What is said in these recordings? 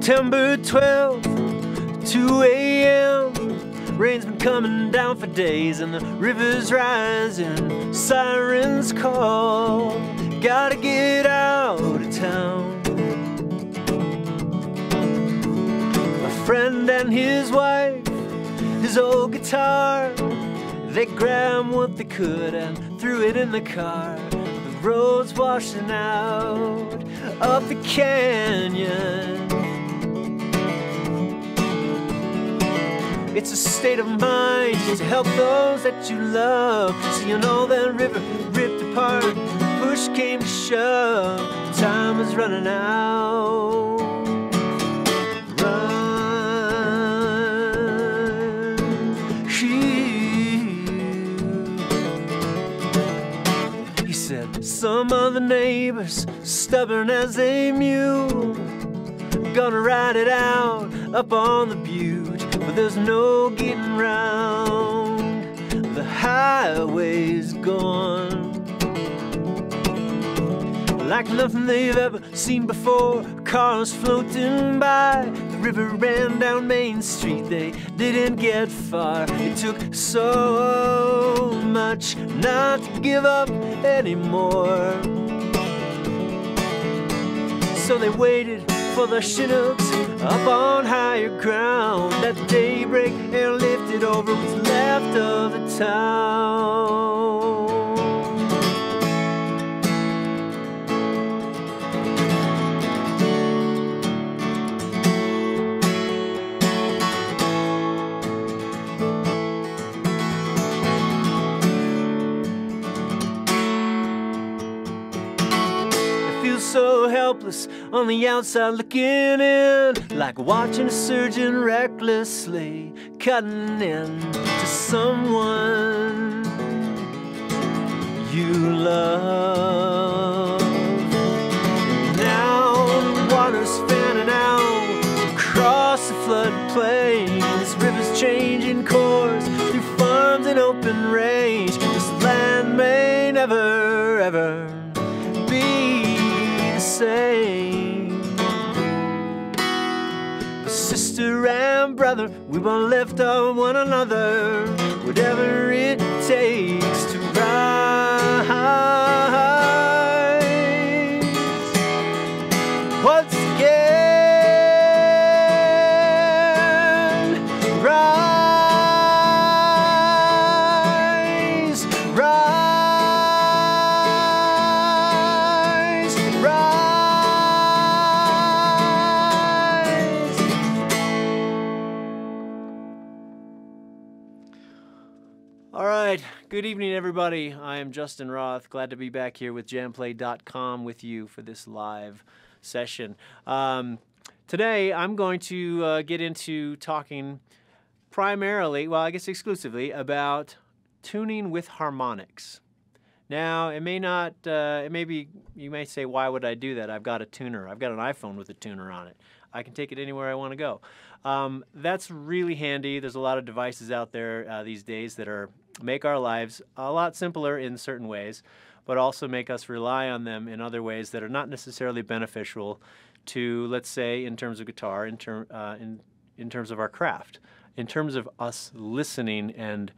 September 12th, 2 a.m. Rain's been coming down for days and the river's rising, sirens call, gotta get out of town. A friend and his wife, his old guitar, they grabbed what they could and threw it in the car. The road's washing out up the canyon. It's a state of mind to help those that you love. Seeing all that river ripped apart, push came to shove, time is running out. Run, he said, some of the neighbors, stubborn as a mule, gonna ride it out up on the butte, but there's no getting round, the highway's gone. Like nothing they've ever seen before, cars floating by, the river ran down Main Street, they didn't get far. It took so much not to give up anymore. So they waited for the Chinooks up on higher ground at daybreak and lifted over what's left of the town. So helpless on the outside looking in, like watching a surgeon recklessly cutting in to someone you love. Now the water's fanning out across the floodplain. This river's changing course through farms and open range. This land may never ever be same. Sister and brother, we won't lift on one another, whatever it takes to rise once again. Rise, rise, rise. All right, good evening everybody. I am Justin Roth, glad to be back here with jamplay.com with you for this live session. Today I'm going to get into talking primarily, well I guess exclusively, about tuning with harmonics. Now it may not, it may be, you may say, why would I do that? I've got a tuner, I've got an iPhone with a tuner on it. I can take it anywhere I want to go. That's really handy. There's a lot of devices out there these days that make our lives a lot simpler in certain ways, but also make us rely on them in other ways that are not necessarily beneficial to, let's say, in terms of guitar, in terms of our craft, in terms of us listening and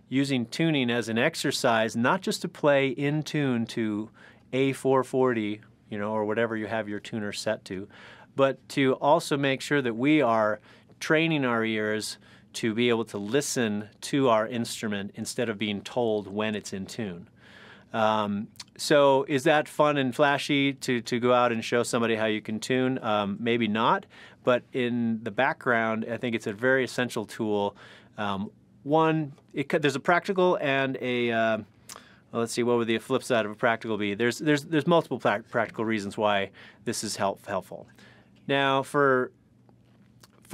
using tuning as an exercise, not just to play in tune to A440, you know, or whatever you have your tuner set to, but to also make sure that we are training our ears to be able to listen to our instrument instead of being told when it's in tune. So is that fun and flashy to go out and show somebody how you can tune? Maybe not, but in the background, I think it's a very essential tool. One, there's a practical and a, well, let's see, what would the flip side of a practical be? There's multiple practical reasons why this is helpful. Now, for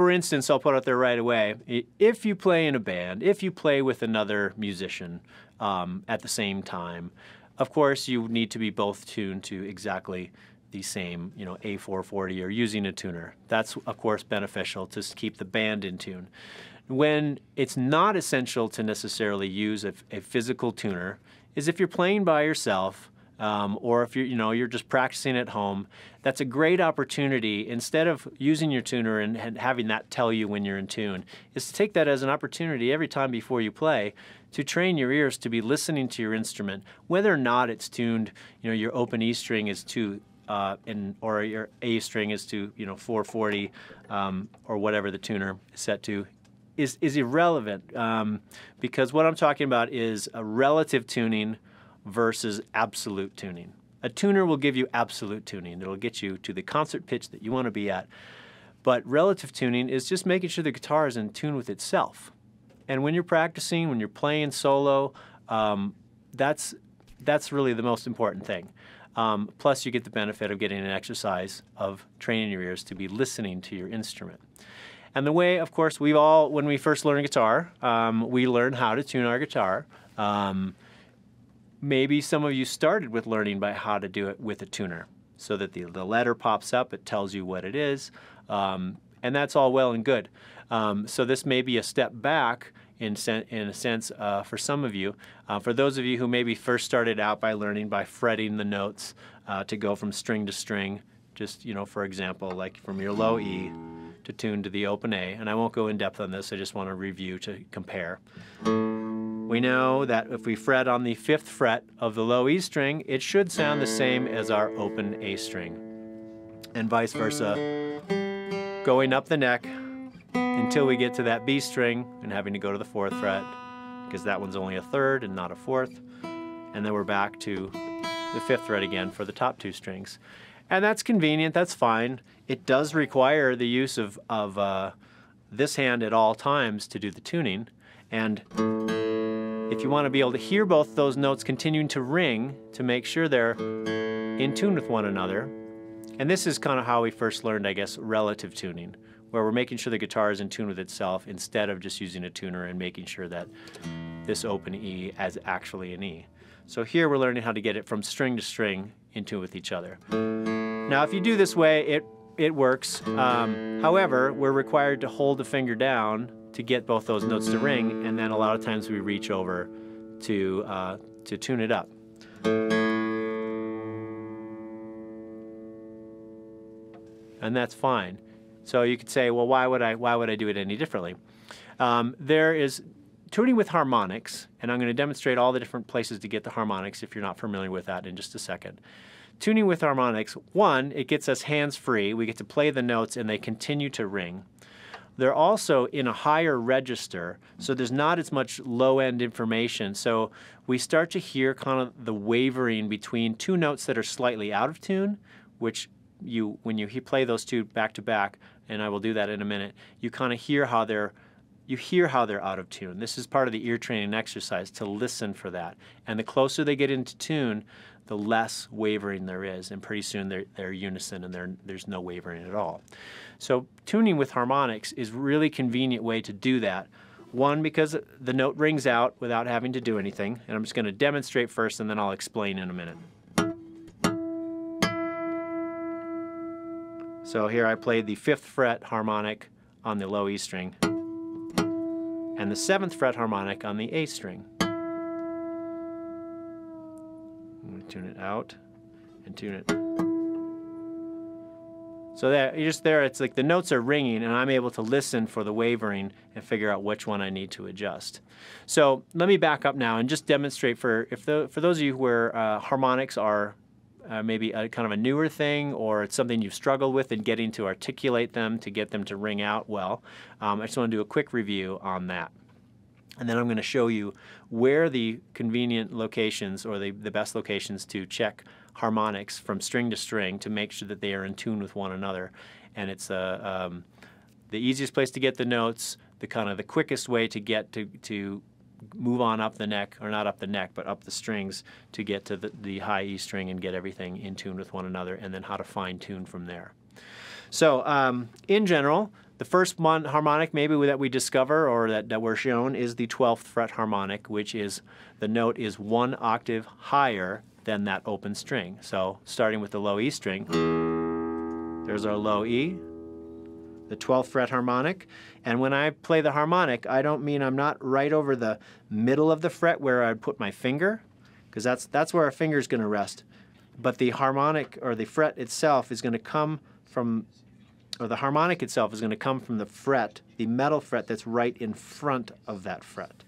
instance, I'll put out there right away, if you play in a band, if you play with another musician at the same time, of course you need to be both tuned to exactly the same, you know, A440 or using a tuner. That's, of course, beneficial to keep the band in tune. When it's not essential to necessarily use a physical tuner is if you're playing by yourself, or if you're just practicing at home, that's a great opportunity. Instead of using your tuner and having that tell you when you're in tune, is to take that as an opportunity every time before you play to train your ears to be listening to your instrument, whether or not it's tuned. Your open E string is to or your A string is to 440 or whatever the tuner is set to. Is irrelevant because what I'm talking about is a relative tuning versus absolute tuning. A tuner will give you absolute tuning. It'll get you to the concert pitch that you want to be at. But relative tuning is just making sure the guitar is in tune with itself. And when you're practicing, when you're playing solo, that's really the most important thing. Plus, you get the benefit of getting an exercise of training your ears to be listening to your instrument. And the way, of course, when we first learn guitar, we learn how to tune our guitar. Maybe some of you started with learning by how to do it with a tuner, so that the letter pops up, it tells you what it is, and that's all well and good. So this may be a step back in a sense for some of you. For those of you who maybe first started out by learning by fretting the notes to go from string to string, just for example, like from your low E to tune to the open A, and I won't go in depth on this, I just want to review to compare. We know that if we fret on the 5th fret of the low E string, it should sound the same as our open A string, and vice versa, going up the neck until we get to that B string and having to go to the 4th fret because that one's only a 3rd and not a 4th, and then we're back to the 5th fret again for the top 2 strings. And that's convenient, that's fine. It does require the use of this hand at all times to do the tuning, and if you want to be able to hear both those notes continuing to ring to make sure they're in tune with one another, and this is kind of how we first learned, I guess, relative tuning, where we're making sure the guitar is in tune with itself instead of just using a tuner and making sure that this open E is actually an E. So here we're learning how to get it from string to string in tune with each other. Now if you do this way, it works. However, we're required to hold the finger down to get both those notes to ring, and then a lot of times we reach over to tune it up. And that's fine. So you could say, well, why would I do it any differently? There is tuning with harmonics, and I'm going to demonstrate all the different places to get the harmonics if you're not familiar with that in just a second. Tuning with harmonics, one, it gets us hands-free. We get to play the notes and they continue to ring. They're also in a higher register, so there's not as much low-end information. So we start to hear kind of the wavering between 2 notes that are slightly out of tune, which when you play those 2 back to back, and I will do that in a minute, you kind of hear how they're out of tune. This is part of the ear training exercise, to listen for that. And the closer they get into tune, the less wavering there is, and pretty soon they're unison and there's no wavering at all. So tuning with harmonics is a really convenient way to do that. One, because the note rings out without having to do anything, and I'm just going to demonstrate first and then I'll explain in a minute. So here I played the 5th fret harmonic on the low E string and the 7th fret harmonic on the A string. I'm going to tune it out and tune it. So there, it's like the notes are ringing and I'm able to listen for the wavering and figure out which one I need to adjust. So let me back up now and just demonstrate for those of you where harmonics are maybe kind of a newer thing, or it's something you've struggled with in getting to articulate them to get them to ring out well. I just want to do a quick review on that. And then I'm going to show you where the convenient locations or the best locations to check harmonics from string to string to make sure that they are in tune with one another. And it's the easiest place to get the notes, the quickest way to get to move on up the neck, or not up the neck, but up the strings to get to the high E string and get everything in tune with one another, and then how to fine tune from there. So in general, the first harmonic maybe that we discover or that we're shown is the 12th fret harmonic, which is the note is 1 octave higher than that open string. So starting with the low E string, there's our low E, the 12th fret harmonic. And when I play the harmonic, I don't mean I'm not right over the middle of the fret where I'd put my finger. because that's where our finger is going to rest. But the harmonic, or the fret itself, is going to come from, or the harmonic itself is going to come from the fret, the metal fret that's right in front of that fret,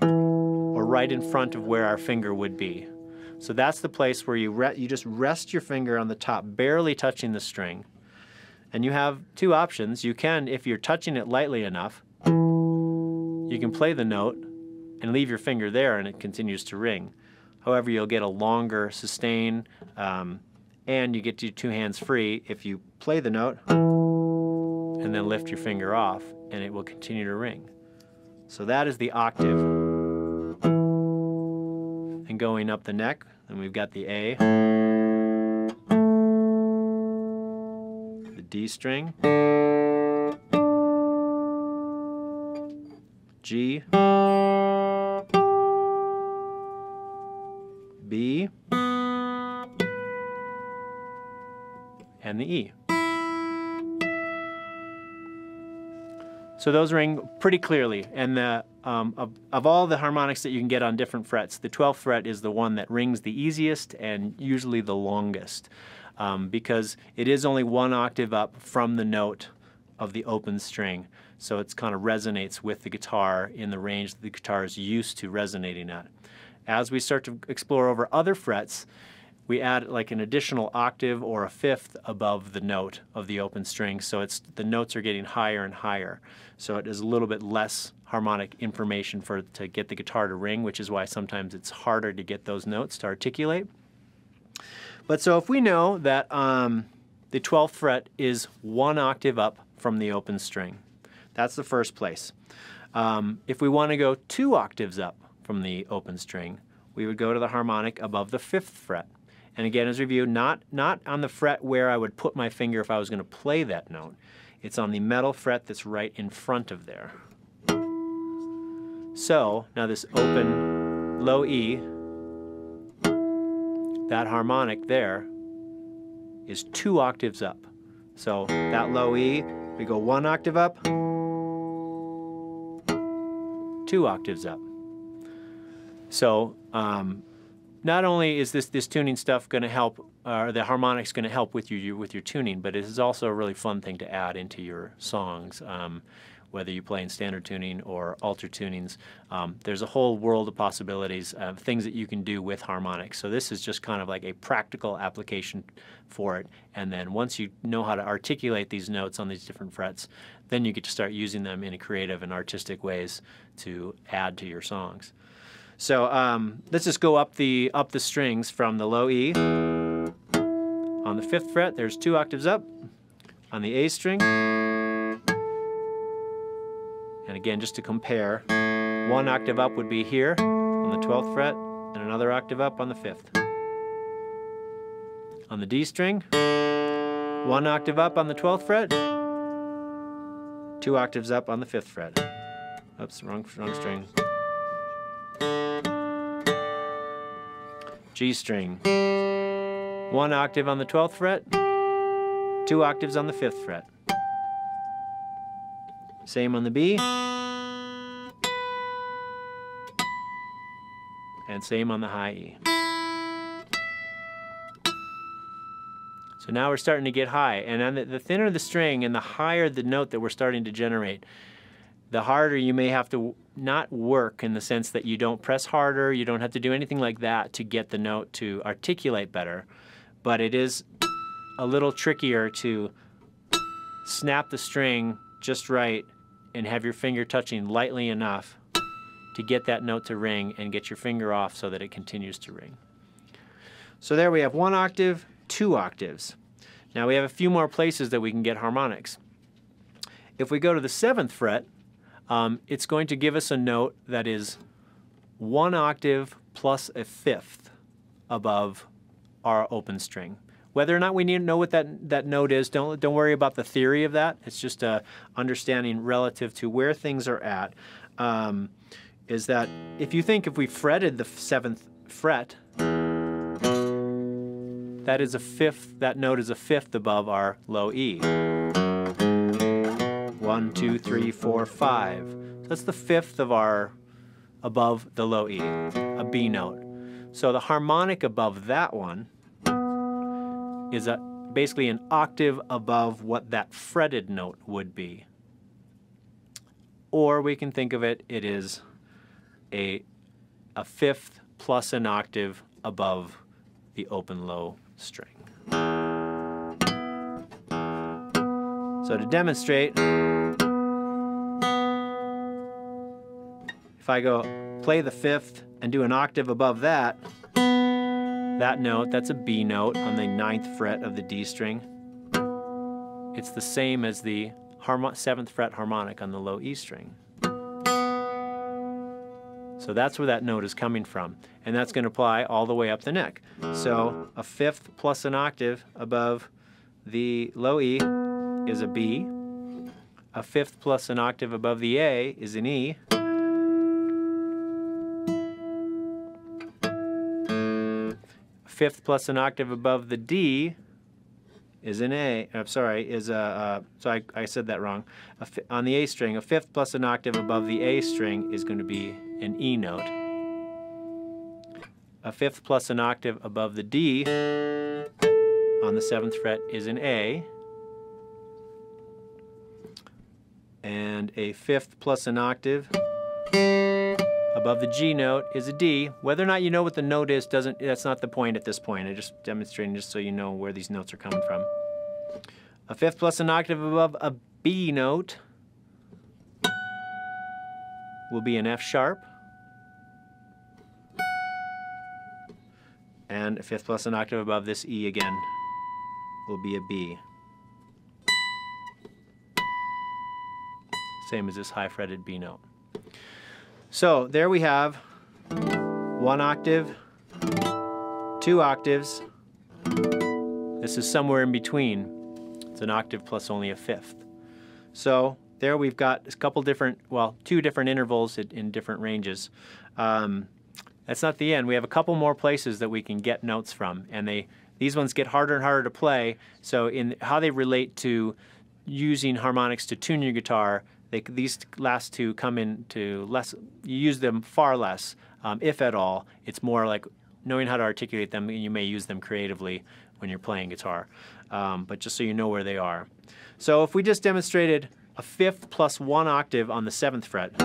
or right in front of where our finger would be. So that's the place where you just rest your finger on the top, barely touching the string. And you have two options. You can, if you're touching it lightly enough, you can play the note and leave your finger there and it continues to ring. However, you'll get a longer sustain, and you get your two hands free if you play the note and then lift your finger off, and it will continue to ring. So that is the octave. And going up the neck, then we've got the A, the D string, G, B, and the E. So those ring pretty clearly, and of all the harmonics that you can get on different frets, the 12th fret is the one that rings the easiest and usually the longest, because it is only one octave up from the note of the open string. So it kind of resonates with the guitar in the range that the guitar is used to resonating at. As we start to explore over other frets, we add like an additional octave or a fifth above the note of the open string, so the notes are getting higher and higher. So it is a little bit less harmonic information to get the guitar to ring, which is why sometimes it's harder to get those notes to articulate. But so if we know that the 12th fret is one octave up from the open string, that's the first place. If we want to go 2 octaves up from the open string, we would go to the harmonic above the 5th fret. And again, as review, not on the fret where I would put my finger if I was going to play that note. It's on the metal fret that's right in front of there. So now this open low E, that harmonic there is 2 octaves up. So that low E, we go 1 octave up, 2 octaves up. So not only is this tuning stuff going to help, or the harmonics going to help with your tuning, but it is also a really fun thing to add into your songs, whether you play in standard tuning or alter tunings. There's a whole world of possibilities of things that you can do with harmonics. So this is just kind of like a practical application for it. And then once you know how to articulate these notes on these different frets, then you get to start using them in creative and artistic ways to add to your songs. So let's just go up the strings from the low E. On the 5th fret, there's 2 octaves up. On the A string, and again, just to compare, 1 octave up would be here on the 12th fret, and another octave up on the 5th. On the D string, 1 octave up on the 12th fret, 2 octaves up on the 5th fret. Oops, wrong string. G string, 1 octave on the 12th fret, 2 octaves on the 5th fret. Same on the B, and same on the high E. So now we're starting to get high, and then the thinner the string and the higher the note that we're starting to generate, the harder you may have to not work, in the sense that you don't press harder, you don't have to do anything like that to get the note to articulate better, but it is a little trickier to snap the string just right and have your finger touching lightly enough to get that note to ring and get your finger off so that it continues to ring. So there we have 1 octave, 2 octaves. Now we have a few more places that we can get harmonics. If we go to the 7th fret, it's going to give us a note that is 1 octave plus a 5th above our open string. Whether or not we need to know what that note is, don't worry about the theory of that. It's just understanding relative to where things are at. Is that if we fretted the 7th fret, that is a 5th. That note is a 5th above our low E. 1, 2, 3, 4, 5. That's the 5th of our above the low E, a B note. So the harmonic above that one is basically an octave above what that fretted note would be. Or we can think of it, it is a fifth plus an octave above the open low string. So to demonstrate, if I go play the fifth and do an octave above that, that note, that's a B note on the 9th fret of the D string. It's the same as the 7th fret harmonic on the low E string. So that's where that note is coming from, and that's going to apply all the way up the neck. So a fifth plus an octave above the low E is a B. A fifth plus an octave above the A is an E. A fifth plus an octave above the D is an A. I'm sorry, is a. So I said that wrong. On the A string, a fifth plus an octave above the A string is going to be an E note. A fifth plus an octave above the D on the 7th fret is an A. And a fifth plus an octave above the G note is a D. Whether or not you know what the note is, that's not the point at this point. I'm just demonstrating just so you know where these notes are coming from. A fifth plus an octave above a B note will be an F sharp. And a fifth plus an octave above this E again will be a B. Same as this high fretted B note. So there we have 1 octave, 2 octaves. This is somewhere in between. It's an octave plus only a fifth. So there we've got a couple different, well, 2 different intervals in different ranges. That's not the end. We have a couple more places that we can get notes from, and these ones get harder and harder to play. So in how they relate to using harmonics to tune your guitar, these last 2 come into less, you use them far less, if at all. It's more like knowing how to articulate them, and you may use them creatively when you're playing guitar, but just so you know where they are. So if we just demonstrated a fifth plus 1 octave on the 7th fret,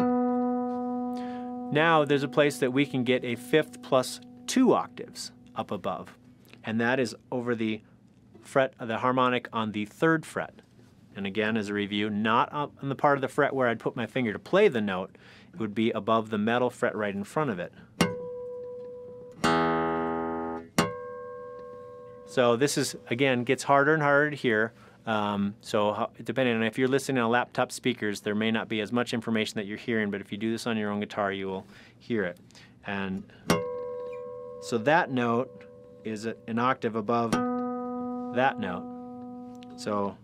now there's a place that we can get a fifth plus 2 octaves up above, and that is over the fret of the harmonic on the 3rd fret. And again, as a review, not up on the part of the fret where I'd put my finger to play the note. It would be above the metal fret right in front of it. So this is, again, gets harder and harder to hear. Depending on if you're listening on laptop speakers, there may not be as much information that you're hearing, but if you do this on your own guitar, you will hear it. And so that note is an octave above that note. So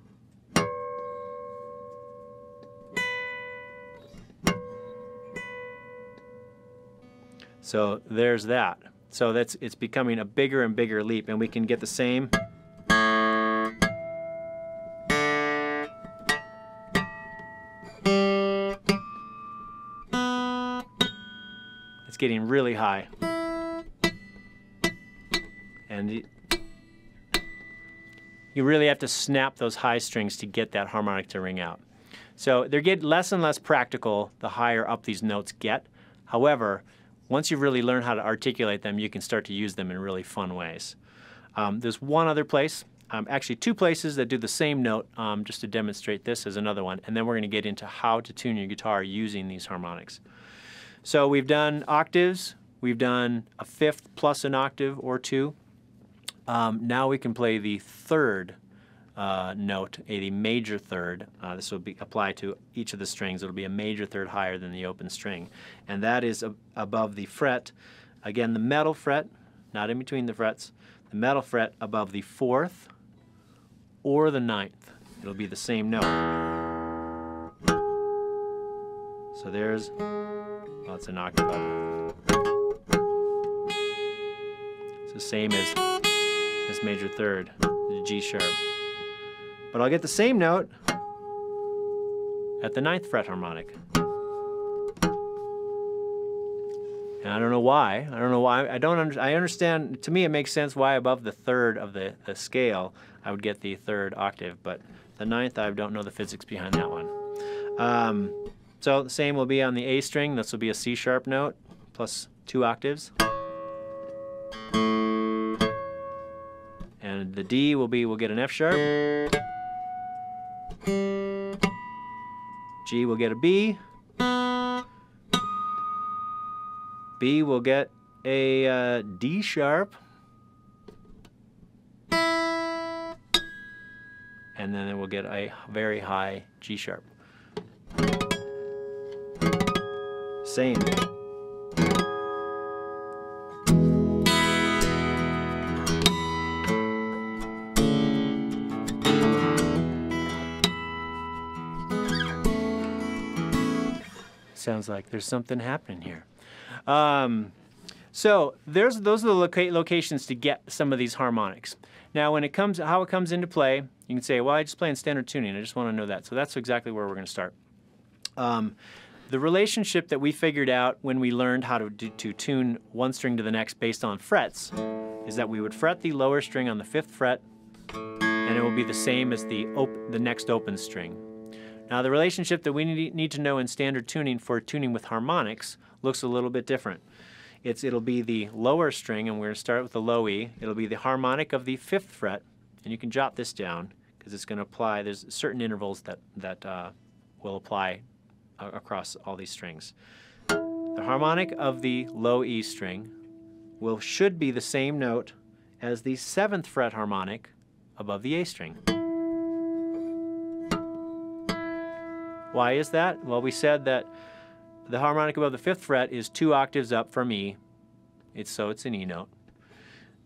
there's that. So it's becoming a bigger and bigger leap, and we can get the same. It's getting really high. And you really have to snap those high strings to get that harmonic to ring out. So they get less and less practical the higher up these notes get. However, once you really learn how to articulate them, you can start to use them in really fun ways. There's one other place, actually 2 places that do the same note, just to demonstrate this as another one, and then we're going to get into how to tune your guitar using these harmonics. So we've done octaves, we've done a fifth plus an octave or 2. Now we can play the 3rd note, the major 3rd. This will apply to each of the strings. It'll be a major 3rd higher than the open string. And that is above the fret, again the metal fret, not in between the frets, the metal fret above the 4th or the 9th. It'll be the same note. So there's, well, it's an octave up. It's the same as this major 3rd, the G sharp. But I'll get the same note at the 9th fret harmonic. And I don't know why. I don't know why. I understand. To me, it makes sense why above the third of the scale I would get the third octave, but the ninth, I don't know the physics behind that one. So the same will be on the A string. This will be a C sharp note plus 2 octaves. And the D will be, we'll get an F sharp. G will get a B. B will get a D sharp. And then it will get a very high G sharp. Same. Sounds like there's something happening here. So those are the locations to get some of these harmonics. Now, when it comes, how it comes into play, you can say, well, I just play in standard tuning. I just want to know that. So that's exactly where we're going to start. The relationship that we figured out when we learned how to tune one string to the next based on frets is that we would fret the lower string on the 5th fret, and it will be the same as the next open string. Now, the relationship that we need to know in standard tuning for tuning with harmonics looks a little bit different. It'll be the lower string, and we're going to start with the low E. It'll be the harmonic of the 5th fret, and you can jot this down because it's going to apply. There's certain intervals that will apply across all these strings. The harmonic of the low E string should be the same note as the 7th fret harmonic above the A string. Why is that? Well, we said that the harmonic above the 5th fret is 2 octaves up from E. So it's an E note.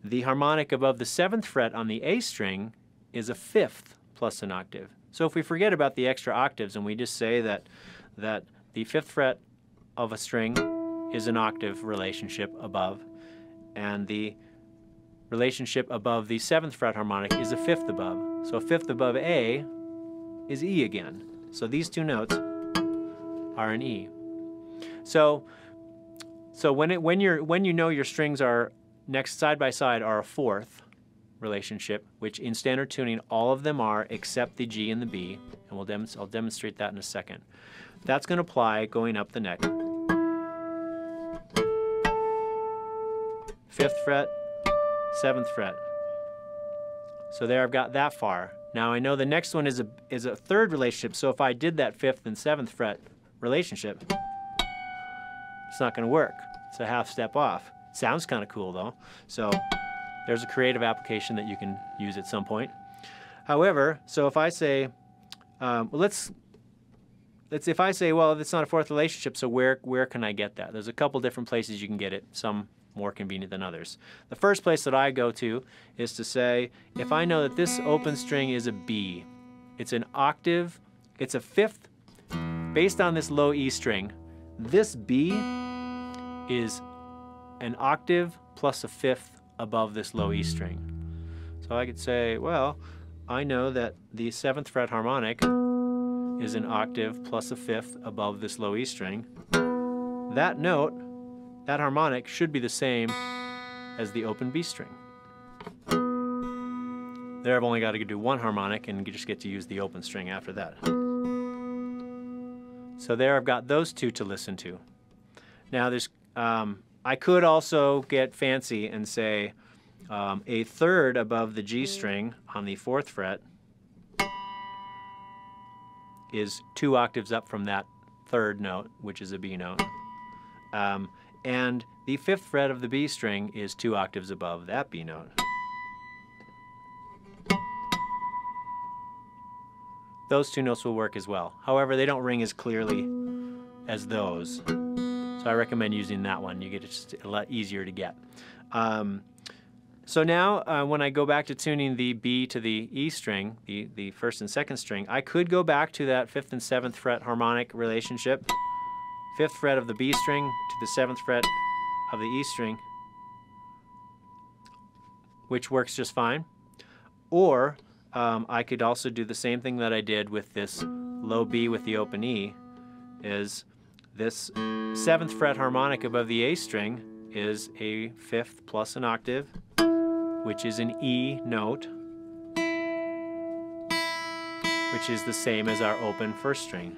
The harmonic above the 7th fret on the A string is a 5th plus an octave. So if we forget about the extra octaves and we just say that the 5th fret of a string is an octave relationship above, and the relationship above the 7th fret harmonic is a 5th above. So a 5th above A is E again. So these two notes are an E. So when you know your strings are next side by side are a 4th relationship, which in standard tuning all of them are except the G and the B, and I'll demonstrate that in a second. That's going to apply going up the neck. 5th fret, 7th fret. So there I've got that far. Now I know the next one is a 3rd relationship, so if I did that 5th and 7th fret relationship, it's not going to work. It's a half step off. Sounds kind of cool though. So there's a creative application that you can use at some point. However, so if I say, if I say, well, it's not a 4th relationship, so where can I get that? There's a couple different places you can get it, some more convenient than others. The first place that I go to is to say, if I know that this open string is a B, it's an octave, it's a 5th, based on this low E string, this B is an octave plus a 5th above this low E string. So I could say, well, I know that the 7th fret harmonic is an octave plus a 5th above this low E string. That note, that harmonic should be the same as the open B string. There I've only got to do one harmonic and you just get to use the open string after that. So there I've got those two to listen to. Now I could also get fancy and say a 3rd above the G string on the 4th fret is 2 octaves up from that 3rd note, which is a B note. And the 5th fret of the B string is 2 octaves above that B note. Those two notes will work as well. However, they don't ring as clearly as those. So I recommend using that one. You get it just a lot easier to get. So now when I go back to tuning the B to the E string, the 1st and 2nd string, I could go back to that 5th and 7th fret harmonic relationship. 5th fret of the B string to the 7th fret of the E string, which works just fine. Or I could also do the same thing that I did with this low B with the open E, is this 7th fret harmonic above the A string is a 5th plus an octave, which is an E note, which is the same as our open 1st string.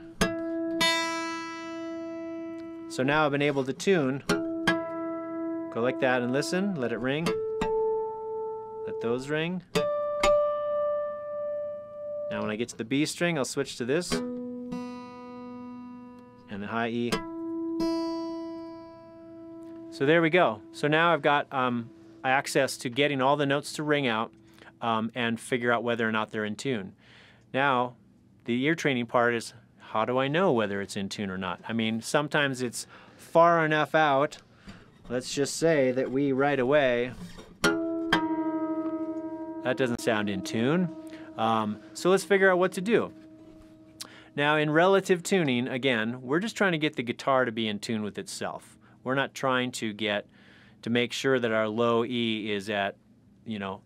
So now I've been able to tune. Go like that and listen, let it ring. Let those ring. Now when I get to the B string, I'll switch to this. And the high E. So there we go. So now I've got access to getting all the notes to ring out and figure out whether or not they're in tune. Now, the ear training part is, how do I know whether it's in tune or not? I mean, sometimes it's far enough out. Let's just say that we right away, that doesn't sound in tune. So let's figure out what to do. Now in relative tuning, again, we're just trying to get the guitar to be in tune with itself. We're not trying to make sure that our low E is at, you know,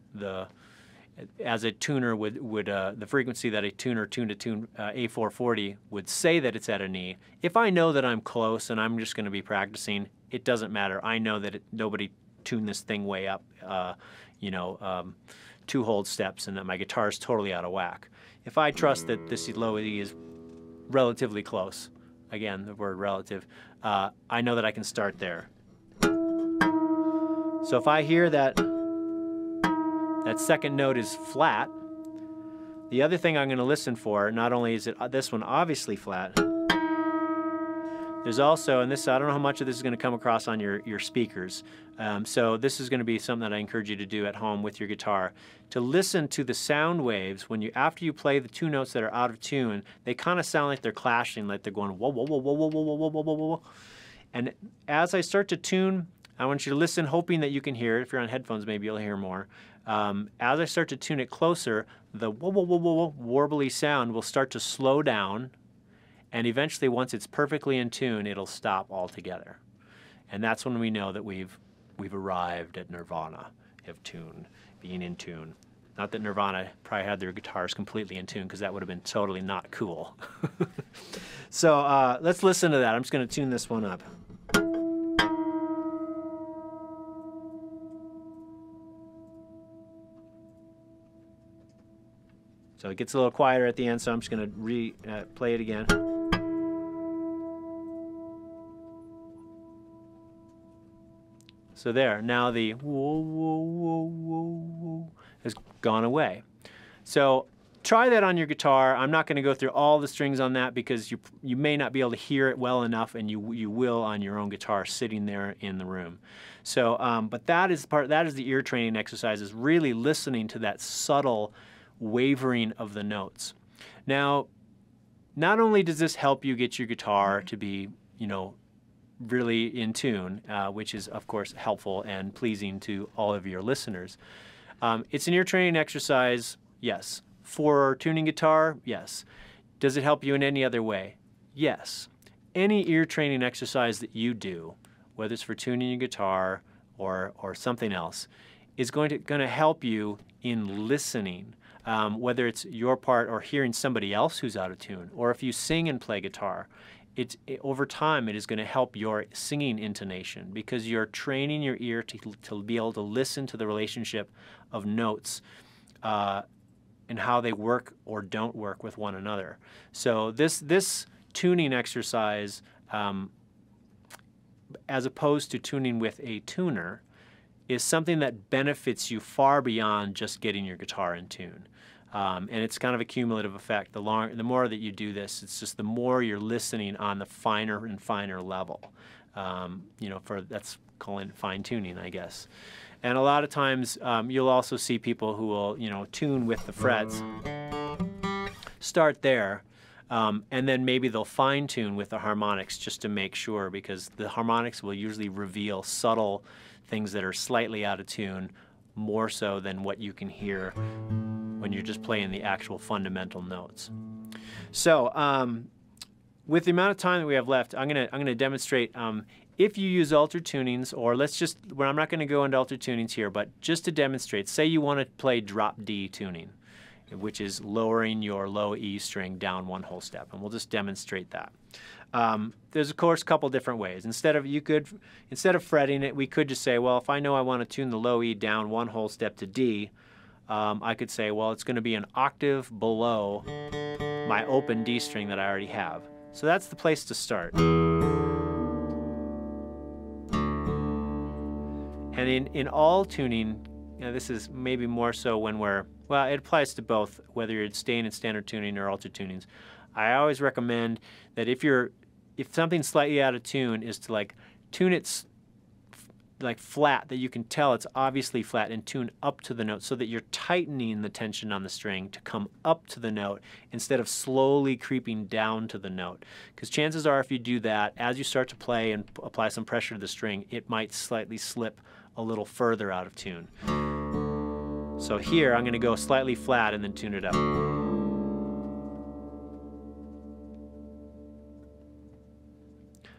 as a tuner would the frequency that a tuner tune-to-tune A440 would say that it's at an E. If I know that I'm close and I'm just going to be practicing, it doesn't matter. I know that nobody tuned this thing way up, 2 hold steps, and that my guitar is totally out of whack. If I trust that this low E is relatively close, again, the word relative, I know that I can start there. So if I hear that 2nd note is flat, the other thing I'm going to listen for, not only is it this one obviously flat, there's also, and this, I don't know how much of this is going to come across on your speakers, so this is going to be something that I encourage you to do at home with your guitar, to listen to the sound waves when after you play the 2 notes that are out of tune. They kind of sound like they're clashing, like they're going whoa, whoa, whoa, whoa, whoa, whoa, whoa, whoa, whoa, whoa. And as I start to tune, I want you to listen, hoping that you can hear it. If you're on headphones, maybe you'll hear more. As I start to tune it closer, the whoa, whoa, whoa, whoa, whoa, warbly sound will start to slow down, and eventually, once it's perfectly in tune, it'll stop altogether. And that's when we know that we've arrived at nirvana of tune, being in tune. Not that Nirvana probably had their guitars completely in tune, because that would have been totally not cool. So let's listen to that. I'm just going to tune this one up. So it gets a little quieter at the end, so I'm just going to play it again. So there, now the whoa, whoa, whoa, whoa, whoa has gone away. So try that on your guitar. I'm not going to go through all the strings on that, because you may not be able to hear it well enough, and you will on your own guitar sitting there in the room. So, but that is the ear training exercise, is really listening to that subtle wavering of the notes. Now, not only does this help you get your guitar to be, really in tune, which is of course helpful and pleasing to all of your listeners. It's an ear training exercise, yes. For tuning guitar, yes. Does it help you in any other way? Yes. Any ear training exercise that you do, whether it's for tuning your guitar or something else, is going to help you in listening. Whether it's your part or hearing somebody else who's out of tune, or if you sing and play guitar, over time it is going to help your singing intonation, because you're training your ear to be able to listen to the relationship of notes and how they work or don't work with one another. So this tuning exercise, as opposed to tuning with a tuner, is something that benefits you far beyond just getting your guitar in tune. And it's kind of a cumulative effect. The more that you do this, it's just the more you're listening on the finer and finer level. That's calling it fine tuning, I guess. And a lot of times you'll also see people who will, tune with the frets, start there, and then maybe they'll fine tune with the harmonics just to make sure, because the harmonics will usually reveal subtle things that are slightly out of tune, more so than what you can hear when you're just playing the actual fundamental notes. So with the amount of time that we have left, I'm gonna demonstrate if you use altered tunings, or I'm not going to go into altered tunings here, but just to demonstrate, say you want to play drop D tuning. which is lowering your low E string down one whole step. And we'll just demonstrate that. There's of course a couple different ways. Instead of fretting it, we could just say, well, if I know I want to tune the low E down one whole step to D, I could say, well, it's going to be an octave below my open D string that I already have. So that's the place to start. And in all tuning, this is maybe more so when well, it applies to both, whether you're staying in standard tuning or altered tunings. I always recommend that if something's slightly out of tune, is to like tune it like flat, that you can tell it's obviously flat, and tune up to the note so that you're tightening the tension on the string to come up to the note instead of slowly creeping down to the note. Because chances are if you do that, as you start to play and apply some pressure to the string, it might slightly slip a little further out of tune. So here I'm going to go slightly flat and then tune it up.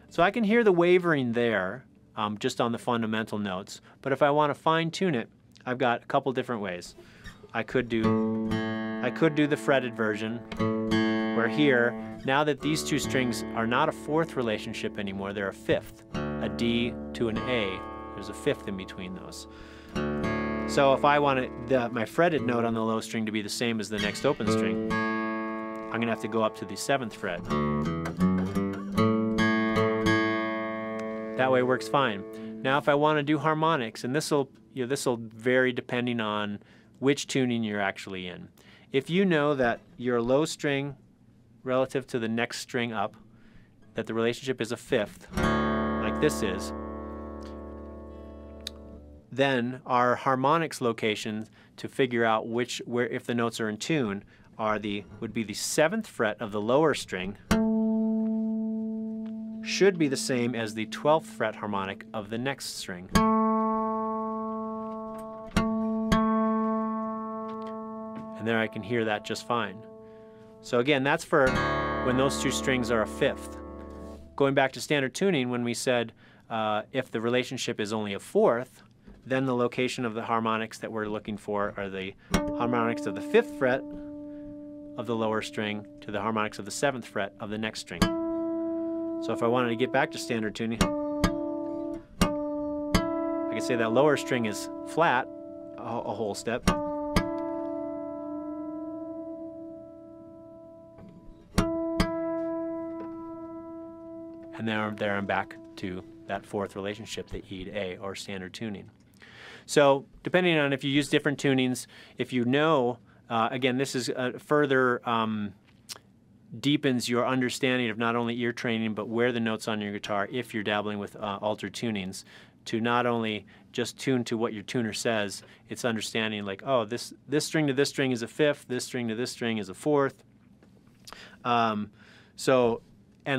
So I can hear the wavering there just on the fundamental notes, but if I want to fine tune it, I've got a couple different ways. I could do the fretted version, where here, now that these two strings are not a fourth relationship anymore, they're a fifth, a D to an A. There's a fifth in between those. So if I want my fretted note on the low string to be the same as the next open string, I'm going to have to go up to the 7th fret. That way it works fine. Now if I want to do harmonics, and this'll vary depending on which tuning you're actually in. If you know that your low string relative to the next string up, that the relationship is a fifth, like this is, then our harmonics location to figure out if the notes are in tune would be the 7th fret of the lower string, should be the same as the 12th fret harmonic of the next string. And there I can hear that just fine. So again, that's for when those two strings are a fifth. Going back to standard tuning, when we said if the relationship is only a fourth, then the location of the harmonics that we're looking for are the harmonics of the 5th fret of the lower string to the harmonics of the 7th fret of the next string. So if I wanted to get back to standard tuning, I could say that lower string is flat a whole step. And there I'm back to that fourth relationship, the E to A, or standard tuning. So depending on if you use different tunings, if you know, again, this is further deepens your understanding of not only ear training, but where the notes on your guitar, if you're dabbling with altered tunings, to not only just tune to what your tuner says, it's understanding like, oh, this string to this string is a fifth, this string to this string is a fourth. And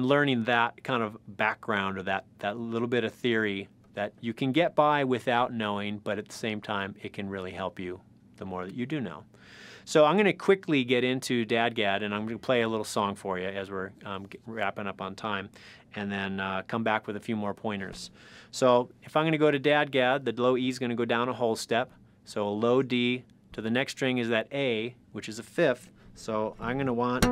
learning that kind of background, or that little bit of theory that you can get by without knowing, but at the same time it can really help you the more that you do know. So I'm going to quickly get into DADGAD, and I'm going to play a little song for you as we're wrapping up on time, and then come back with a few more pointers. So if I'm going to go to DADGAD, the low E is going to go down a whole step. So a low D to the next string is that A, which is a fifth. So I'm going to want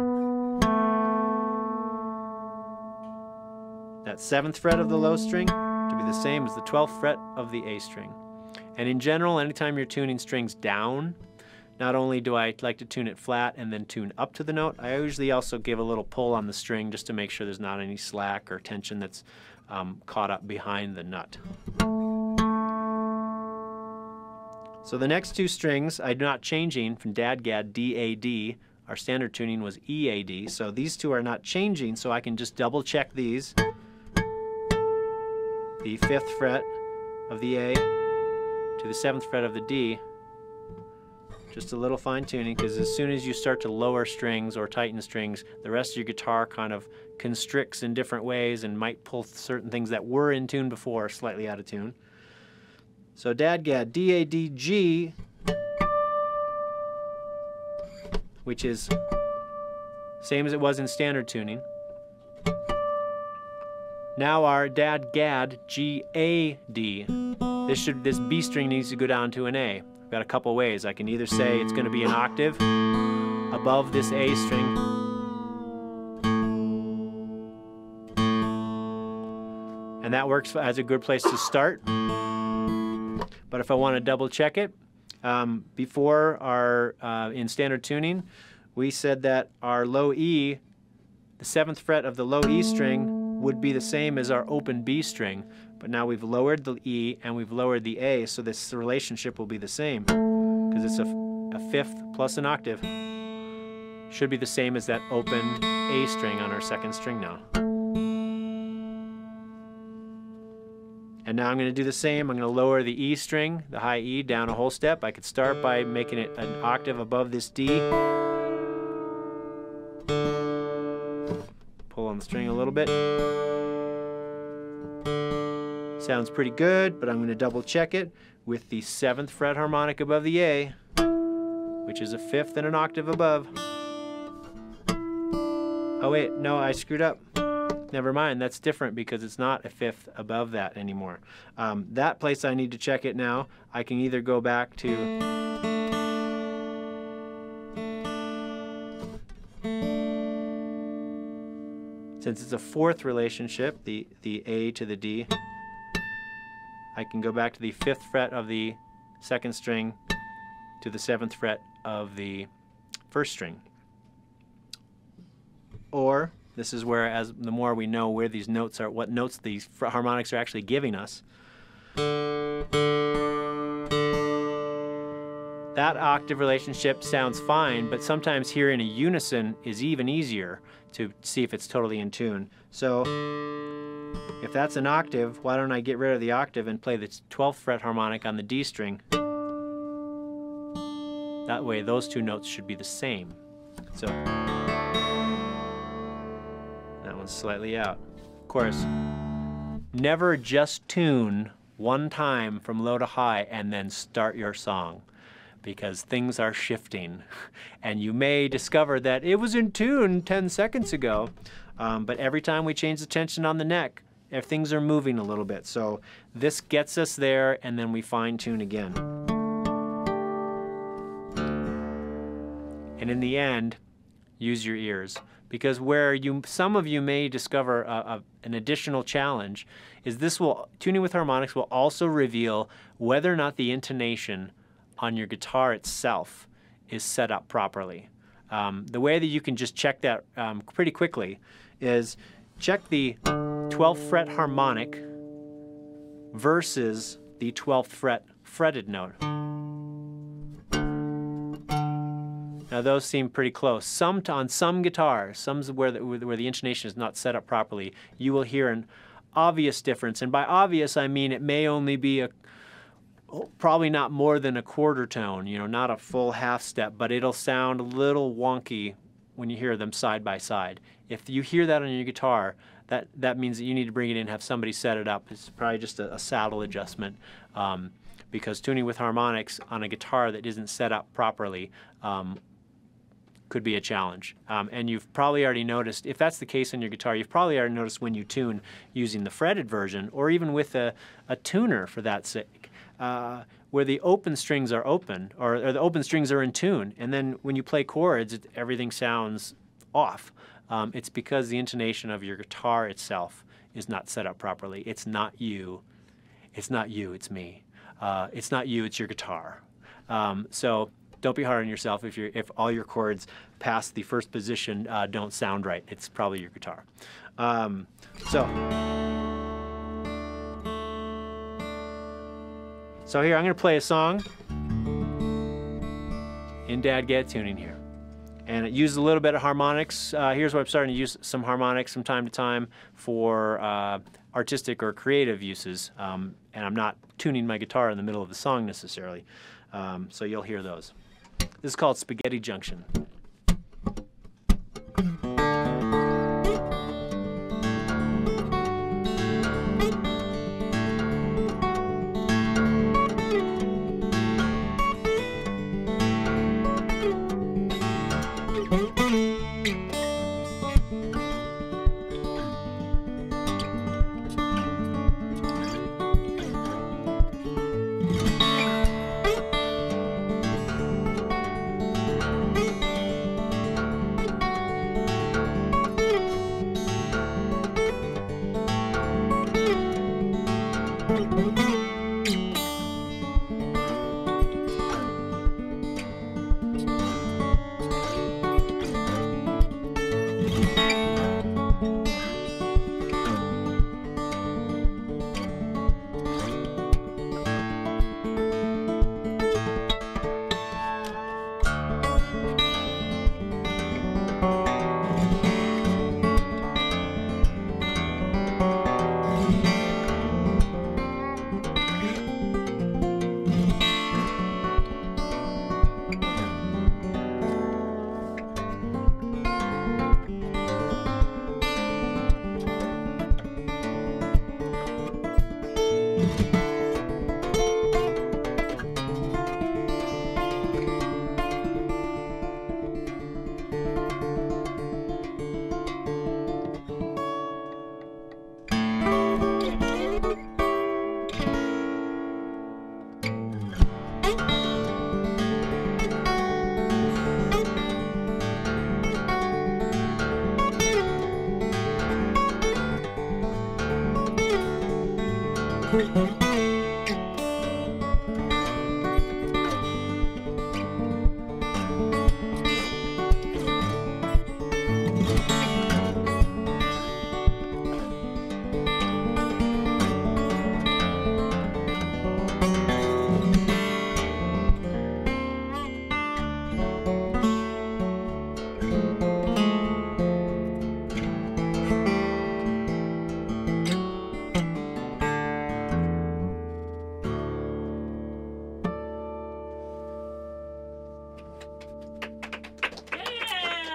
that 7th fret of the low string to be the same as the 12th fret of the A string. And in general, anytime you're tuning strings down, not only do I like to tune it flat and then tune up to the note, I usually also give a little pull on the string just to make sure there's not any slack or tension that's caught up behind the nut. So the next two strings I'm not changing from DADGAD, D-A-D. Our standard tuning was E-A-D, so these two are not changing, so I can just double check these. The 5th fret of the A to the 7th fret of the D. Just a little fine tuning, because as soon as you start to lower strings or tighten strings, the rest of your guitar kind of constricts in different ways and might pull certain things that were in tune before slightly out of tune. So DADGAD, D-A-D-G, which is same as it was in standard tuning. Now our DADGAD, G-A-D. This B string needs to go down to an A. I've got a couple ways. I can either say it's going to be an octave above this A string. And that works as a good place to start. But if I want to double check it, before in standard tuning, we said that our low E, the 7th fret of the low E string, would be the same as our open B string. But now we've lowered the E and we've lowered the A, so this relationship will be the same. Because it's a 5th plus an octave. Should be the same as that open A string on our 2nd string now. And now I'm going to do the same. I'm going to lower the E string, the high E, down a whole step. I could start by making it an octave above this D. Pull on the string a little bit. Sounds pretty good, but I'm going to double check it with the 7th fret harmonic above the A, which is a 5th and an octave above. Oh wait, no, I screwed up. Never mind, that's different because it's not a 5th above that anymore. That place I need to check it now. I can either go back to since it's a 4th relationship, the A to the D, I can go back to the 5th fret of the 2nd string to the 7th fret of the 1st string. Or this is where, as the more we know where these notes are, what notes these harmonics are actually giving us. That octave relationship sounds fine, but sometimes hearing a unison is even easier to see if it's totally in tune. So if that's an octave, why don't I get rid of the octave and play the 12th fret harmonic on the D string? That way those two notes should be the same. So that one's slightly out. Of course, never just tune one time from low to high and then start your song, because things are shifting and you may discover that it was in tune 10 seconds ago, but every time we change the tension on the neck, things are moving a little bit. So this gets us there and then we fine tune again. And in the end, use your ears, because where some of you may discover an additional challenge is tuning with harmonics will also reveal whether or not the intonation on your guitar itself is set up properly. The way that you can just check that pretty quickly is check the 12th fret harmonic versus the 12th fret fretted note. Now those seem pretty close. On some guitars, some where the intonation is not set up properly, you will hear an obvious difference. And by obvious, I mean it may only be probably not more than a quarter tone, not a full half step, but it'll sound a little wonky when you hear them side by side. If you hear that on your guitar, that means that you need to bring it in and have somebody set it up. It's probably just a saddle adjustment, because tuning with harmonics on a guitar that isn't set up properly could be a challenge. And you've probably already noticed, if that's the case on your guitar, you've probably already noticed when you tune using the fretted version, or even with a tuner for that sake, where the open strings are open, or the open strings are in tune, and then when you play chords, everything sounds off. It's because the intonation of your guitar itself is not set up properly. It's not you. It's not you, it's me. It's not you, it's your guitar. So don't be hard on yourself if all your chords past the first position don't sound right. It's probably your guitar. So here, I'm going to play a song in Dadgad tuning here. And it uses a little bit of harmonics. Here's where I'm starting to use some harmonics from time to time for artistic or creative uses. And I'm not tuning my guitar in the middle of the song necessarily. So you'll hear those. This is called Spaghetti Junction.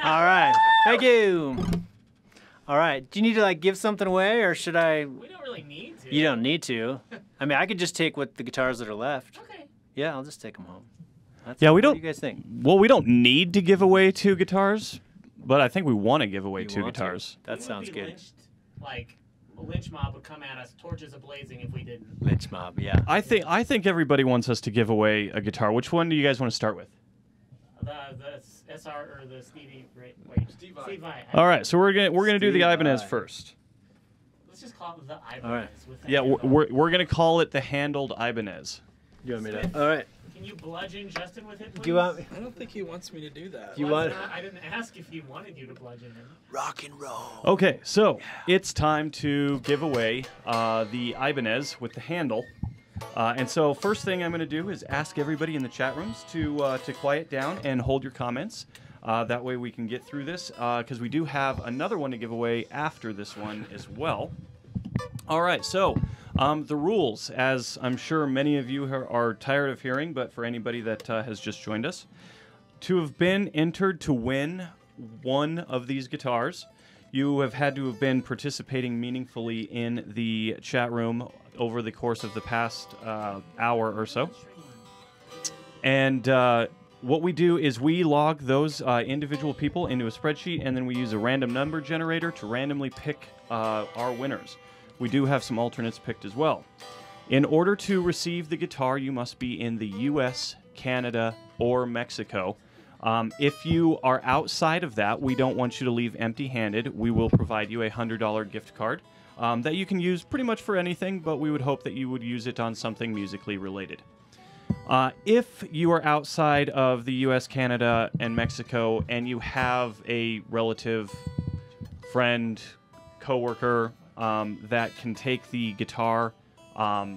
All right. Thank you. All right. Do you need to like give something away, or should I? We don't really need to. You don't need to. I mean, I could just take what the guitars that are left. Okay. Yeah, I'll just take them home. Yeah, we what don't. do you guys think? Well, we don't need to give away 2 guitars, but I think we want to give away You 2 want to? guitars. That We sounds would be good. Lynched, like a lynch mob would come at us, torches ablazing, if we didn't. Lynch mob. Yeah. I think everybody wants us to give away a guitar. Which one do you guys want to start with? The SR or the Stevie. Wait, Steve Vai. All right, so we're gonna do the Steve Ibanez Vai. first. Let's just call it the Ibanez. All right. With the Yeah, handle. we're gonna call it the handled Ibanez. You want me to? All right. Can you bludgeon Justin with it, please? Do you want me? I don't think he wants me to do that. You Well, want? I didn't ask if he wanted you to bludgeon him. Rock and roll. Okay, so it's time to give away the Ibanez with the handle. And so first thing I'm going to do is ask everybody in the chat rooms to quiet down and hold your comments. That way we can get through this, because we do have another one to give away after this one as well. All right, so the rules, as I'm sure many of you are tired of hearing, but for anybody that has just joined us, to have been entered to win one of these guitars, you have had to have been participating meaningfully in the chat room over the course of the past hour or so. And what we do is we log those individual people into a spreadsheet, and then we use a random number generator to randomly pick our winners. We do have some alternates picked as well. In order to receive the guitar, you must be in the US, Canada, or Mexico. If you are outside of that, we don't want you to leave empty-handed. We will provide you a $100 gift card that you can use pretty much for anything, but we would hope that you would use it on something musically related. If you are outside of the US, Canada, and Mexico, and you have a relative, friend, coworker that can take the guitar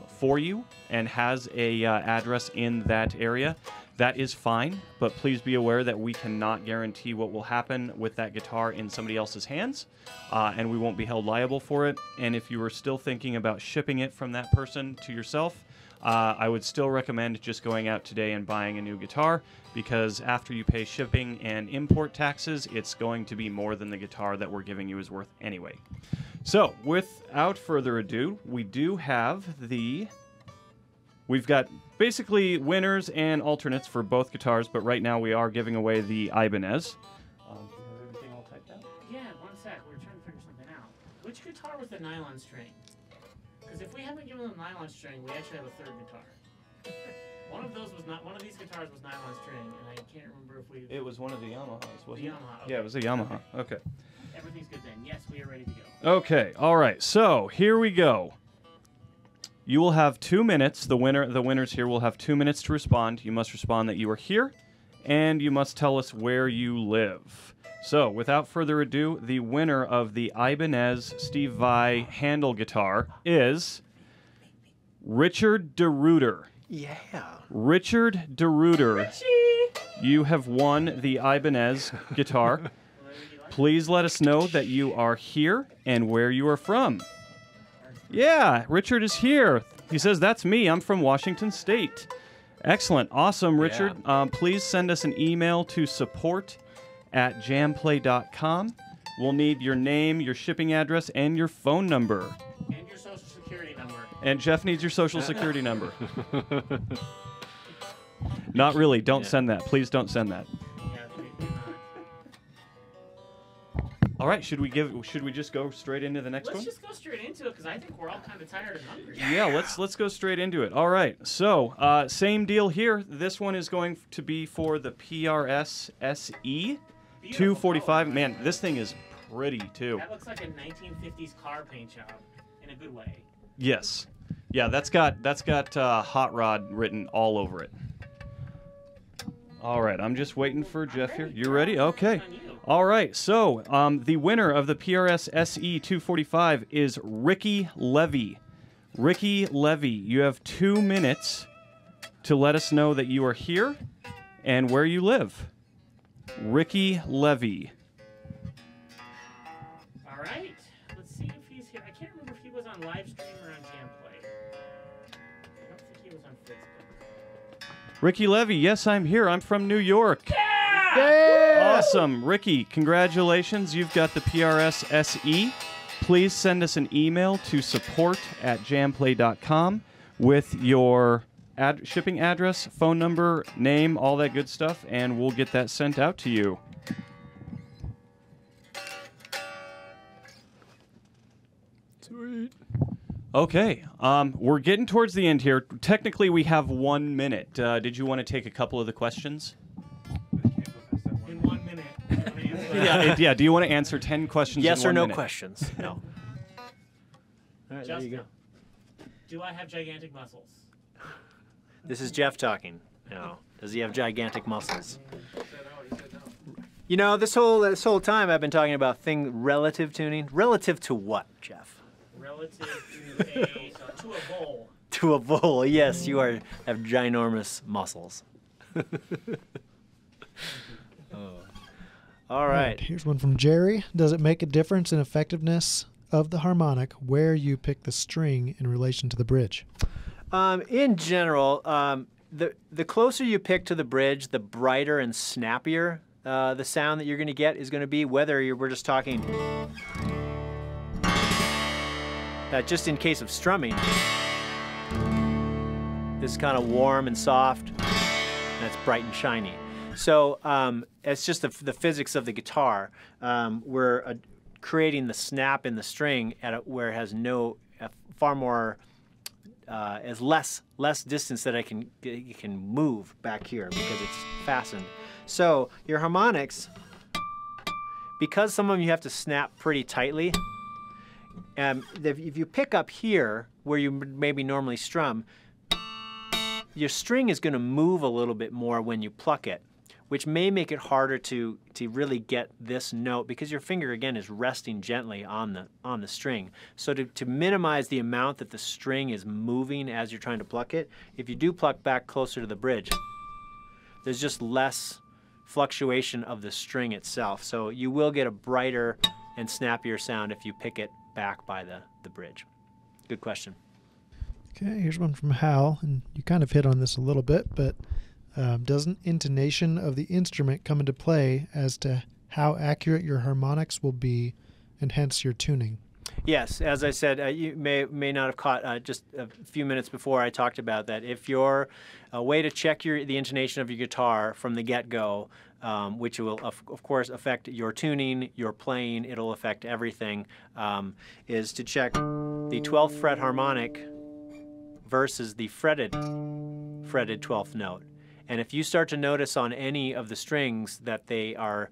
for you and has a address in that area, that is fine, but please be aware that we cannot guarantee what will happen with that guitar in somebody else's hands, and we won't be held liable for it. And if you are still thinking about shipping it from that person to yourself, I would still recommend just going out today and buying a new guitar, because after you pay shipping and import taxes, it's going to be more than the guitar that we're giving you is worth anyway. So, without further ado, we do have we've got basically winners and alternates for both guitars, but right now we are giving away the Ibanez. Do you have everything all typed out? Yeah, one sec. We're trying to figure something out. Which guitar was the nylon string? Because if we haven't given them nylon string, we actually have a third guitar. One of these guitars was nylon string, and I can't remember if we. It was one of the Yamahas, wasn't it? Yamaha. Okay. Yeah, it was a Yamaha. Okay. Everything's good then. Yes, we are ready to go. Okay, all right. So here we go. You will have 2 minutes. The winners here will have 2 minutes to respond. You must respond that you are here, and you must tell us where you live. So, without further ado, the winner of the Ibanez Steve Vai handle guitar is Richard DeRuiter. Yeah. Richard DeRuiter, you have won the Ibanez guitar. Please let us know that you are here and where you are from. Yeah, Richard is here. He says, that's me. I'm from Washington State. Excellent. Awesome, Richard. Please send us an email to support@jamplay.com. We'll need your name, your shipping address, and your phone number. And your social security number. And Jeff needs your social security number. Not really. Don't send that. Please don't send that. Yeah, we not. All right. Should we just go straight into the next Let's one? just go straight into it, because I think we're all kind of tired and hungry. Yeah, let's go straight into it. All right. So, same deal here. This one is going to be for the PRS SE 245. Man, this thing is pretty too. That looks like a 1950s car paint job in a good way. Yes. Yeah, that's got Hot Rod written all over it. All right, I'm just waiting for Jeff here. You ready? Okay. All right, so the winner of the PRS SE 245 is Ricky Levy. Ricky Levy, you have 2 minutes to let us know that you are here and where you live. Ricky Levy. All right. Let's see if he's here. I can't remember if he was on live stream or on Jamplay. I don't think he was on Facebook. Ricky Levy, yes, I'm here. I'm from New York. Yeah! Awesome. Ricky, congratulations. You've got the PRS SE. Please send us an email to support@jamplay.com with your shipping address, phone number, name, all that good stuff, and we'll get that sent out to you. Sweet. Okay, we're getting towards the end here. Technically, we have 1 minute. Did you want to take a couple of the questions? In 1 minute. You wanna answer that? Yeah. Do you want to answer 10 questions Yes in or 1 no minute? questions? No. All right, there you Justin, go. do I have gigantic muscles? This is Jeff talking. No. Does he have gigantic muscles? You know, this whole time I've been talking about relative tuning. Relative to what, Jeff? Relative to a bowl. To a bull. Yes, you have ginormous muscles. All right. Here's one from Jerry. Does it make a difference in effectiveness of the harmonic where you pick the string in relation to the bridge? In general, the closer you pick to the bridge, the brighter and snappier the sound that you're going to get is going to be, whether we're just talking just in case of strumming, this is kind of warm and soft, and that's bright and shiny. So it's just the physics of the guitar. We're creating the snap in the string where it has far more, as less distance that it can move back here because it's fastened. So your harmonics, because some of them you have to snap pretty tightly, if you pick up here where you maybe normally strum, your string is going to move a little bit more when you pluck it, which may make it harder to really get this note because your finger again is resting gently on the string. So to minimize the amount that the string is moving as you're trying to pluck it, if you do pluck back closer to the bridge, there's just less fluctuation of the string itself. So you will get a brighter and snappier sound if you pick it back by the bridge. Good question. Okay, here's one from Hal, and you kind of hit on this a little bit, but doesn't intonation of the instrument come into play as to how accurate your harmonics will be and hence your tuning? Yes, as I said, you may not have caught just a few minutes before I talked about that. If you're a way to check the intonation of your guitar from the get-go, which will of course affect your tuning, your playing, it'll affect everything, is to check the 12th fret harmonic versus the fretted 12th note. And if you start to notice on any of the strings that they are,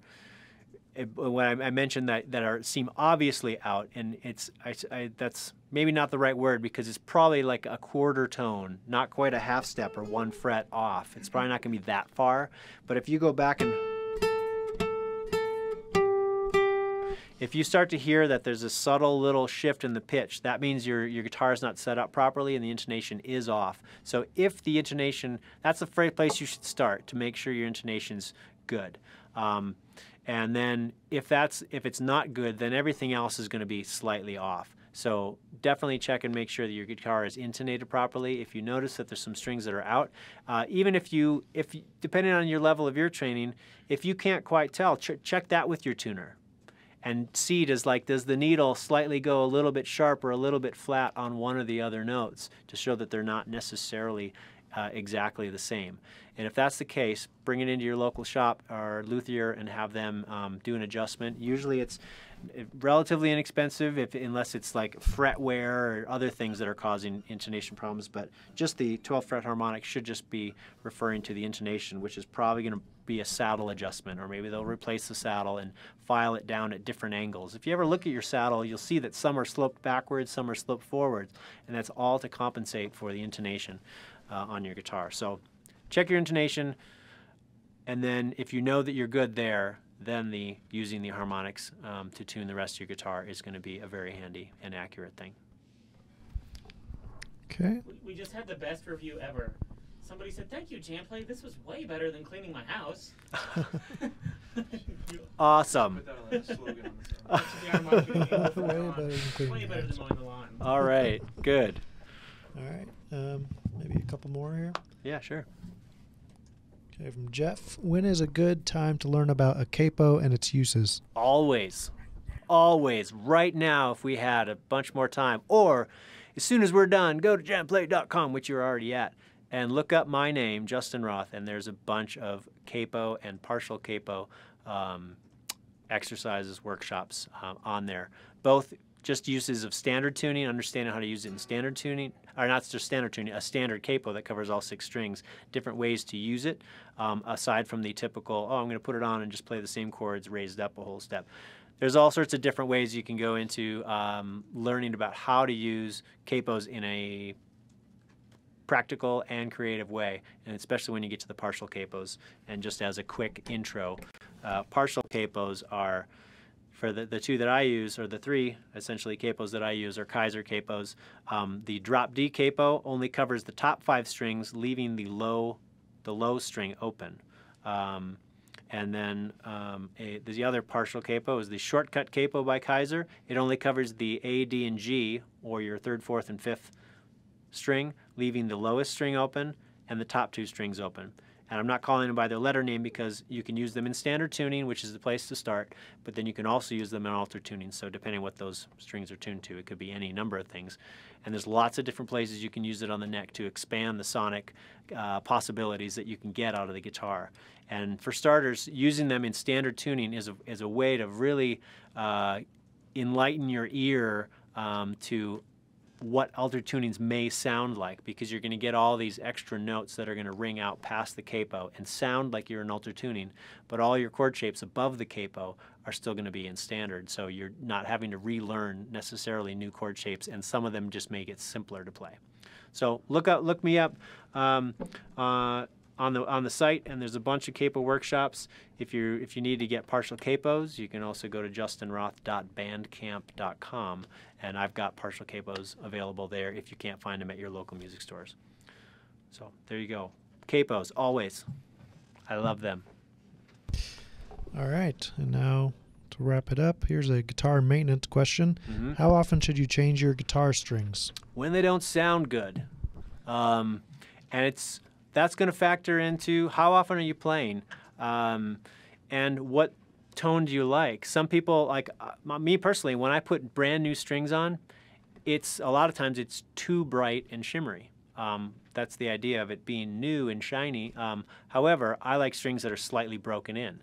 when I mentioned that seem obviously out, and that's maybe not the right word because it's probably like a quarter tone, not quite a half step or 1 fret off. It's probably not going to be that far. But if you go back and if you start to hear that there's a subtle little shift in the pitch, that means your guitar is not set up properly and the intonation is off. So if the intonation, that's the first place you should start to make sure your intonation's good. And then if it's not good, then everything else is going to be slightly off. So definitely check and make sure that your guitar is intonated properly. If you notice that there's some strings that are out, even if depending on your level of ear training, if you can't quite tell, check that with your tuner. And see, does the needle slightly go a little bit sharp or a little bit flat on one or the other notes to show that they're not necessarily exactly the same. And if that's the case, bring it into your local shop or luthier and have them do an adjustment. Usually it's relatively inexpensive unless it's like fret wear or other things that are causing intonation problems. But just the 12th fret harmonic should just be referring to the intonation, which is probably going to be a saddle adjustment, or maybe they'll replace the saddle and file it down at different angles. If you ever look at your saddle, you'll see that some are sloped backwards, some are sloped forwards, and that's all to compensate for the intonation on your guitar. So check your intonation, and then if you know that you're good there, then using the harmonics to tune the rest of your guitar is going to be a very handy and accurate thing. Okay. We just had the best review ever. Somebody said, "Thank you, Jamplay. This was way better than cleaning my house." Awesome. Put that on the slogan on the side. That should be our marketing angle for Way now on. better than cleaning Way the better than house. mowing the lawn. All right, good. All right. Maybe a couple more here. Yeah, sure. Okay, from Jeff. When is a good time to learn about a capo and its uses? Always. Always. Right now, if we had a bunch more time, or as soon as we're done, go to jamplay.com, which you're already at, and look up my name, Justin Roth, and there's a bunch of capo and partial capo exercises, workshops on there. Both just uses of standard tuning, understanding how to use it in standard tuning, or not just standard tuning, a standard capo that covers all 6 strings, different ways to use it, aside from the typical, oh, I'm going to put it on and just play the same chords raised up a whole step. There's all sorts of different ways you can go into learning about how to use capos in a practical and creative way, and especially when you get to the partial capos. And just as a quick intro, partial capos are, for the 2 that I use, or the 3 essentially capos that I use, are Kaiser capos. The drop D capo only covers the top 5 strings, leaving the low string open. And then the other partial capo is the shortcut capo by Kaiser. It only covers the A, D, and G, or your 3rd, 4th, and 5th string, leaving the lowest string open and the top 2 strings open. And I'm not calling them by their letter name because you can use them in standard tuning, which is the place to start, but then you can also use them in altered tuning. So depending on what those strings are tuned to, it could be any number of things. And there's lots of different places you can use it on the neck to expand the sonic possibilities that you can get out of the guitar. And for starters, using them in standard tuning is a way to really enlighten your ear to what altered tunings may sound like, because you're going to get all these extra notes that are going to ring out past the capo and sound like you're in altered tuning, but all your chord shapes above the capo are still going to be in standard, so you're not having to relearn necessarily new chord shapes, and some of them just make it simpler to play. So look me up on the site, and there's a bunch of capo workshops. If you need to get partial capos, you can also go to justinroth.bandcamp.com, and I've got partial capos available there if you can't find them at your local music stores. So there you go. Capos, always. I love them. All right. And now to wrap it up, here's a guitar maintenance question. Mm-hmm. How often should you change your guitar strings? When they don't sound good. And that's going to factor into how often are you playing, and what tone do you like. Some people, like me personally, when I put brand new strings on, a lot of times it's too bright and shimmery. That's the idea of it being new and shiny. However, I like strings that are slightly broken in,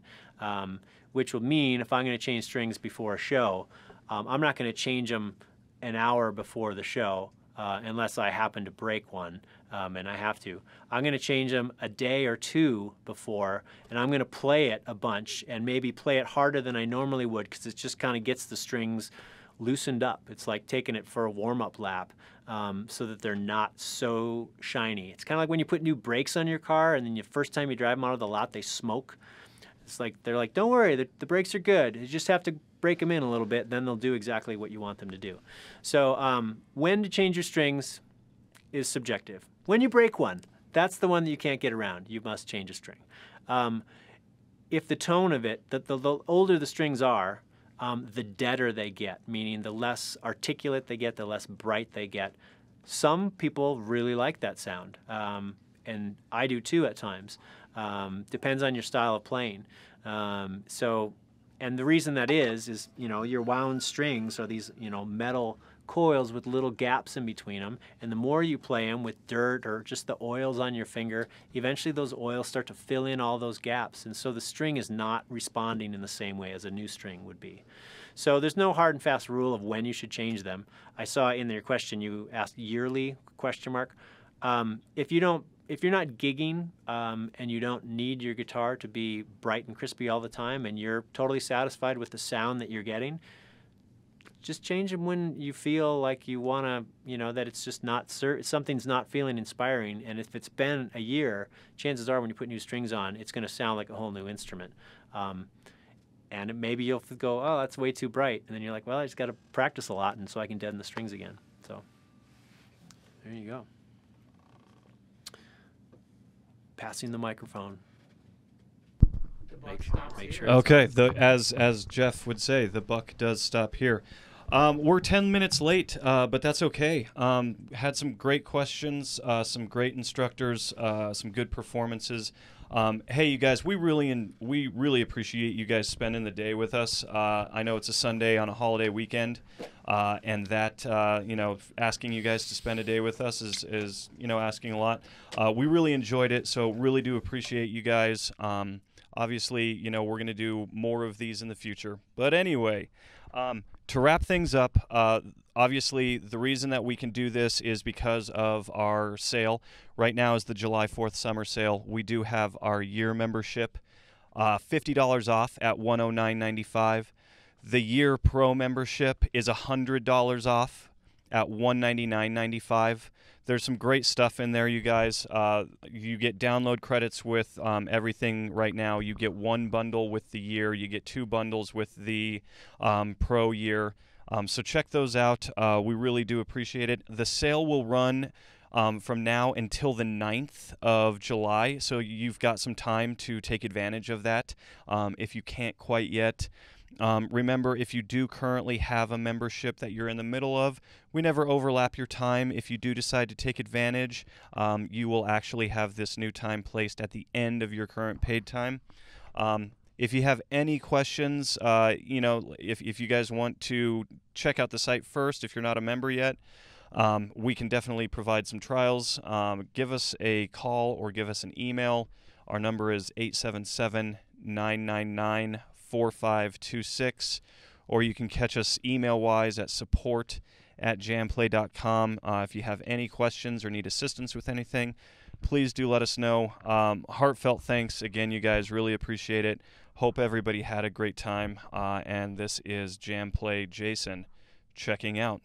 which will mean if I'm going to change strings before a show, I'm not going to change them an hour before the show unless I happen to break one, and I have to. I'm going to change them a day or 2 before, and I'm going to play it a bunch and maybe play it harder than I normally would, because it just kind of gets the strings loosened up. It's like taking it for a warm-up lap so that they're not so shiny. It's kind of like when you put new brakes on your car and then the first time you drive them out of the lot, they smoke. It's like, they're like, don't worry, the brakes are good. You just have to break them in a little bit, then they'll do exactly what you want them to do. So when to change your strings is subjective. When you break one, that's the one that you can't get around. You must change a string. If the tone of it, the older the strings are, the deader they get, meaning the less articulate they get, the less bright they get. Some people really like that sound, and I do too at times. Depends on your style of playing. And the reason that is your wound strings are these, metal coils with little gaps in between them, and the more you play them with dirt or just the oils on your finger, eventually those oils start to fill in all those gaps, and so the string is not responding in the same way as a new string would be. So there's no hard and fast rule of when you should change them. I saw in your question you asked yearly question mark. If you're not gigging and you don't need your guitar to be bright and crispy all the time, and you're totally satisfied with the sound that you're getting, just change them when you feel like you want to, that it's just not something's not feeling inspiring. And if it's been a year, chances are when you put new strings on, it's going to sound like a whole new instrument. And maybe you'll go, oh, that's way too bright. And then you're like, well, I just got to practice a lot, and so I can deaden the strings again. So there you go. Passing the microphone. The buck stops make here. sure- Okay, as Jeff would say, the buck does stop here. We're 10 minutes late, but that's okay. Had some great questions, some great instructors, some good performances. Hey, you guys, we really appreciate you guys spending the day with us. I know it's a Sunday on a holiday weekend, and that asking you guys to spend a day with us is asking a lot. We really enjoyed it, so really do appreciate you guys. Obviously, we're going to do more of these in the future. But anyway, to wrap things up, obviously the reason that we can do this is because of our sale. Right now is the July 4th summer sale. We do have our year membership, $50 off at $109.95. The year pro membership is $100 off at $199.95. There's some great stuff in there, you guys. You get download credits with everything right now. You get one bundle with the year. You get two bundles with the pro year. So check those out. We really do appreciate it. The sale will run from now until the 9th of July, so you've got some time to take advantage of that if you can't quite yet. Remember, if you do currently have a membership that you're in the middle of, we never overlap your time. If you do decide to take advantage, you will actually have this new time placed at the end of your current paid time. If you have any questions, if you guys want to check out the site first, if you're not a member yet, we can definitely provide some trials. Give us a call or give us an email. Our number is 877-999-4526, or you can catch us email-wise at support@jamplay.com. If you have any questions or need assistance with anything, please do let us know. Heartfelt thanks again, you guys. Really appreciate it. Hope everybody had a great time. And this is Jam Play Jason checking out.